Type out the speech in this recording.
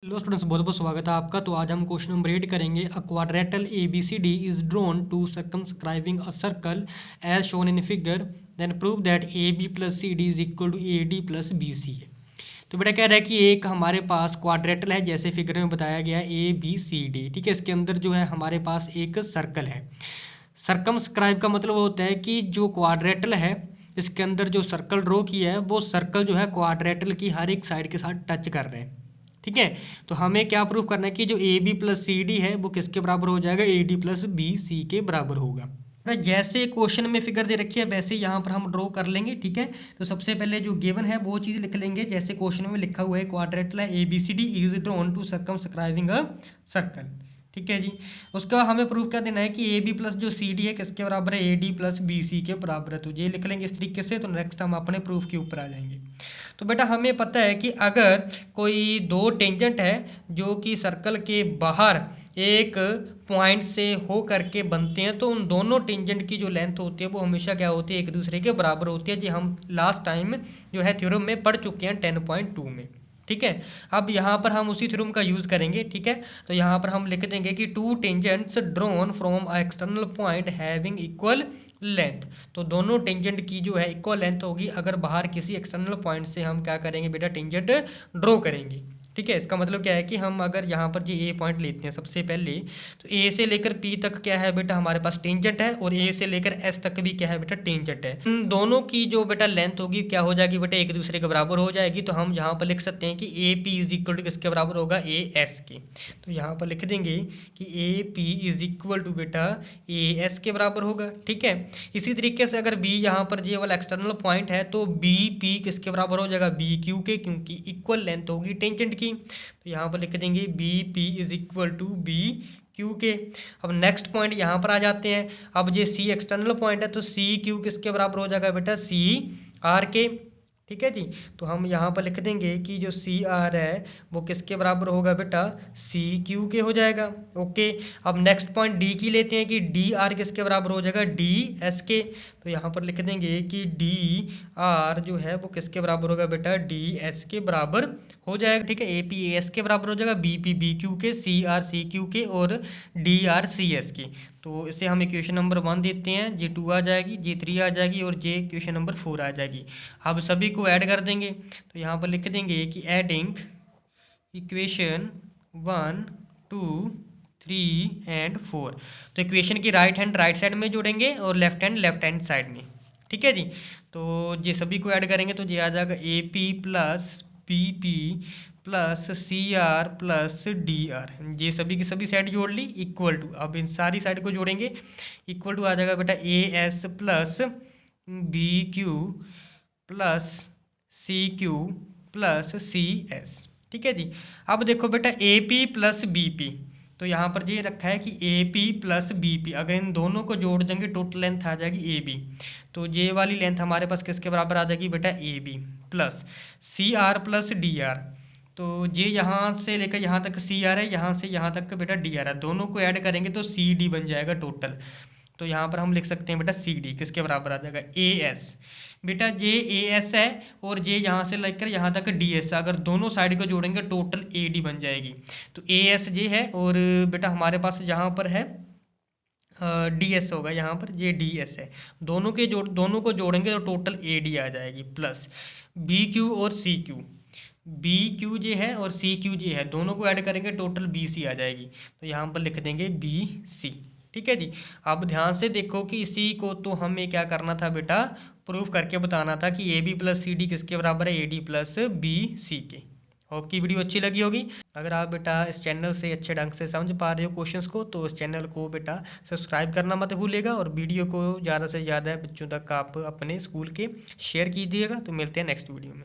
Hello students, बहुत बहुत स्वागत है आपका। तो आज हम क्वेश्चन नंबर 8 करेंगे। A quadrilateral A B C D is drawn to circumscribing a circle as shown in figure, then prove that A B plus C D is equal to A D plus B C है। तो बेटा कह रहा है कि एक हमारे पास quadrilateral है, जैसे फिगर में बताया गया है ए बी सी डी। ठीक है, इसके अंदर जो है हमारे पास एक सर्कल है। सर्कमस्क्राइब का मतलब होता है कि जो क्वाड्रेटल है इसके अंदर जो सर्कल ड्रॉ किया है वो सर्कल जो है क्वाड्रेटल की हर एक साइड के साथ टच कर रहे हैं। ठीक है, तो हमें क्या प्रूफ करना है कि जो A B plus C D है वो किसके बराबर हो जाएगा, A D plus B C के बराबर होगा। जैसे क्वेश्चन में फिगर दे रखी है वैसे यहाँ पर हम ड्रॉ कर लेंगे। ठीक है, तो सबसे पहले जो गिवन है वो चीज़ लिख लेंगे जैसे क्वेश्चन में लिखा हुआ है। क्वाड्रेटल है A B C D is drawn to circumscribing a circle. ठीक है जी, उसका हमें प्रूफ क्या देना है कि ए बी प्लस जो सी डी है किसके बराबर है, A D plus B C के बराबर है। तो ये लिख लेंगे इस तरीके से। तो नेक्स्ट हम अपने प्रूफ के ऊपर आ जाएंगे। तो बेटा हमें पता है कि अगर कोई दो टेंजेंट है जो कि सर्कल के बाहर एक पॉइंट से हो करके बनते हैं, तो उन दोनों टेंजेंट की जो लेंथ होती है वो हमेशा क्या होती है, एक दूसरे के बराबर होती है। जी हम लास्ट टाइम जो है थ्योरम में पढ़ चुके हैं 10.2 में। ठीक है, अब यहाँ पर हम उसी थ्योरम का यूज़ करेंगे। ठीक है, तो यहाँ पर हम लिख देंगे कि to tangents drawn from a external point having equal length. तो दोनों टेंजेंट की जो है इक्वल लेंथ होगी अगर बाहर किसी एक्सटर्नल पॉइंट से हम क्या करेंगे बेटा, टेंजेंट ड्रॉ करेंगे। ठीक है, इसका मतलब क्या है कि हम अगर यहाँ पर जो ए पॉइंट लेते हैं सबसे पहले, तो ए से लेकर पी तक क्या है बेटा हमारे पास टेंजेंट है, और ए से लेकर एस तक भी क्या है बेटा, टेंजेंट है। इन दोनों की जो बेटा लेंथ होगी क्या हो जाएगी बेटा, एक दूसरे के बराबर हो जाएगी। तो हम यहाँ पर लिख सकते हैं कि A P is equal to किसके बराबर होगा, ए एस के। तो यहाँ पर लिख देंगे कि A P is equal to बेटा ए एस के बराबर होगा। ठीक है, इसी तरीके से अगर बी यहाँ पर ये वाला एक्सटर्नल पॉइंट है तो बी पी किसके बराबर हो जाएगा, बी क्यू के, क्योंकि इक्वल लेंथ होगी टेंजेंट की। तो यहाँ पर लिख देंगे B P is equal to B Q के। अब नेक्स्ट पॉइंट यहाँ पर आ जाते हैं। अब ये सी एक्सटर्नल पॉइंट है तो सी क्यू किसके बराबर हो जाएगा बेटा, सी आर के। ठीक है जी, तो हम यहाँ पर लिख देंगे कि जो सी आर है वो किसके बराबर होगा बेटा, सी क्यू के हो जाएगा। ओके, अब नेक्स्ट पॉइंट डी की लेते हैं कि डी आर किसके बराबर हो जाएगा, डी एस के। तो यहाँ पर लिख देंगे कि डी आर जो है वो किसके बराबर होगा बेटा, डी एस के बराबर हो जाएगा। ठीक है, ए पी ए एस के बराबर हो जाएगा, बी पी बी क्यू के, सी क्यू के, और डी आर सी एस के। तो इसे हम इक्वेशन नंबर 1 देते हैं, जे 2 आ जाएगी, जे 3 आ जाएगी, और जे इक्वेशन नंबर 4 आ जाएगी। अब सभी को ऐड कर देंगे। तो यहाँ पर लिख देंगे कि एडिंग इक्वेशन 1 2 3 एंड 4। तो इक्वेशन की राइट हैंड राइट साइड में जोड़ेंगे और लेफ्ट हैंड साइड में। ठीक है जी, तो ये सभी को ऐड करेंगे तो ये आ जाएगा A P plus B P plus C R plus D R. ये सभी की सभी साइड जोड़ ली, इक्वल टू, अब इन सारी साइड को जोड़ेंगे, इक्वल टू आ जाएगा बेटा A S plus B Q plus C Q plus C S. ठीक है जी, अब देखो बेटा A P plus B P, तो यहाँ पर ये रखा है कि A P plus B P, अगर इन दोनों को जोड़ देंगे टोटल लेंथ आ जाएगी ए बी। तो ये वाली लेंथ हमारे पास किसके बराबर आ जाएगी बेटा, A B plus C R plus D R. तो ये यहाँ से लेकर यहाँ तक सी आर है, यहाँ से यहाँ तक बेटा डी आर है, दोनों को ऐड करेंगे तो सी डी बन जाएगा टोटल। तो यहाँ पर हम लिख सकते हैं बेटा सी डी किसके बराबर आ जाएगा, ए एस। बेटा जे ए एस है और जे यहाँ से लेकर यहाँ तक डी एस, अगर दोनों साइड को जोड़ेंगे टोटल ए डी बन जाएगी। तो ए एस जे है, और बेटा हमारे पास यहाँ पर है डी एस होगा, यहाँ पर ये डी एस है। दोनों को जोड़ेंगे तो टोटल ए डी आ जाएगी, प्लस बी क्यू और सी क्यू। बी क्यू जे है और सी क्यू जे है, दोनों को ऐड करेंगे टोटल बी सी आ जाएगी। तो यहाँ पर लिख देंगे बी सी। ठीक है जी, अब ध्यान से देखो कि इसी को तो हमें क्या करना था बेटा, प्रूफ करके बताना था कि A B plus C D किसके बराबर है, A D plus B C के। होप की वीडियो अच्छी लगी होगी। अगर आप बेटा इस चैनल से अच्छे ढंग से समझ पा रहे हो क्वेश्चंस को, तो इस चैनल को बेटा सब्सक्राइब करना मत भूलिएगा, और वीडियो को ज़्यादा से ज़्यादा बच्चों तक आप अपने स्कूल के शेयर कीजिएगा। तो मिलते हैं नेक्स्ट वीडियो में।